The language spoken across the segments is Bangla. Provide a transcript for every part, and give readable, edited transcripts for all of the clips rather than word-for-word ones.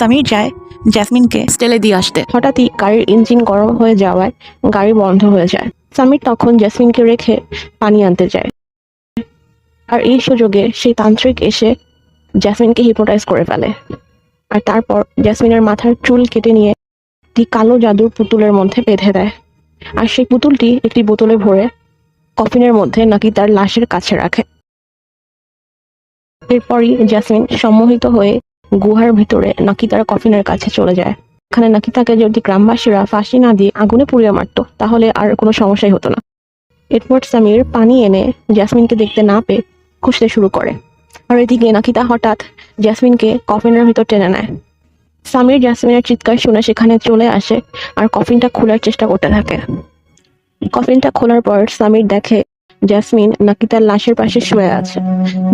সামির যায় জ্যাসমিনকে স্টেলে দিয়ে আসতে। হঠাৎই গাড়ির ইঞ্জিন গরম হয়ে যাওয়ায় গাড়ি বন্ধ হয়ে যায়। সামির তখন জ্যাসমিনকে রেখে পানি আনতে যায়, আর এই সুযোগে সেই তান্ত্রিক এসে জ্যাসমিনকে হিপনোটাইজ করে ফেলে। আর তারপর জ্যাসমিনের মাথার চুল কেটে নিয়ে একটি কালো জাদুর পুতুলের মধ্যে বেঁধে দেয়, আর সেই পুতুলটি একটি বোতলে ভরে কফিনের মধ্যে নাকি তার লাশের কাছে রাখে। এরপরই জ্যাসমিন সম্মোহিত হয়ে গুহার ভিতরে নাকি তার কফিনের কাছে চলে যায়। এখানে নাকি তাকে যদি গ্রামবাসীরা ফাঁসি না দিয়ে আগুনে পুড়িয়ে মারতো তাহলে আর কোনো সমস্যাই হতো না। এরপর সামির পানি এনে জ্যাসমিনকে দেখতে না পেয়ে খুঁজতে শুরু করে, আর এদিকে নাকিতা হঠাৎ জ্যাসমিনকে কফিনের ভিতর টেনে নেয়। সামির জ্যাসমিনের চিৎকার শুনে সেখানে চলে আসে আর কফিনটা খোলার চেষ্টা করতে থাকে। কফিনটা খোলার পর সামির দেখে জ্যাসমিন নাকিতার লাশের পাশে শুয়ে আছে।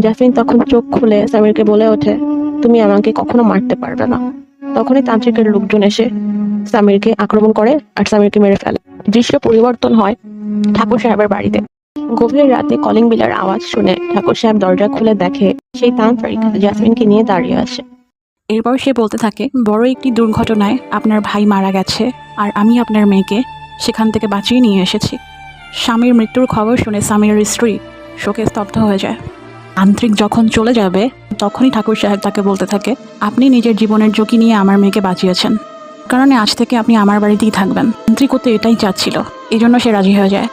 জ্যাসমিন তখন চোখ খুলে সামিরকে বলে ওঠে, তুমি আমাকে কখনো মারতে পারবে না। তখনই তান্ত্রিকের লোকজন এসে সামিরকে আক্রমণ করে আর সামিরকে মেরে ফেলে। দৃশ্য পরিবর্তন হয় ঠাকুর সাহেবের বাড়িতে। গভীর রাতে কলিং বেলের আওয়াজ শুনে ঠাকুর সাহেব দরজা খুলে দেখে সেই তান্ত্রিক জ্যাসমিনকে নিয়ে দাঁড়িয়ে আছে। এরপর সে বলতে থাকে, বড় একটি দুর্ঘটনায় আপনার ভাই মারা গেছে আর আমি আপনার মেয়েকে সেখান থেকে বাঁচিয়ে নিয়ে এসেছি। স্বামীর মৃত্যুর খবর শুনে সামিরের স্ত্রী শোকে স্তব্ধ হয়ে যায়। তান্ত্রিক যখন চলে যাবে তখনই ঠাকুর সাহেব তাকে বলতে থাকে, আপনি নিজের জীবনের ঝুঁকি নিয়ে আমার মেয়েকে বাঁচিয়েছেন, কারণে আজ থেকে আপনি আমার বাড়িতেই থাকবেন। তান্ত্রিক তো এটাই চাচ্ছিল, এই জন্য সে রাজি হয়ে যায়।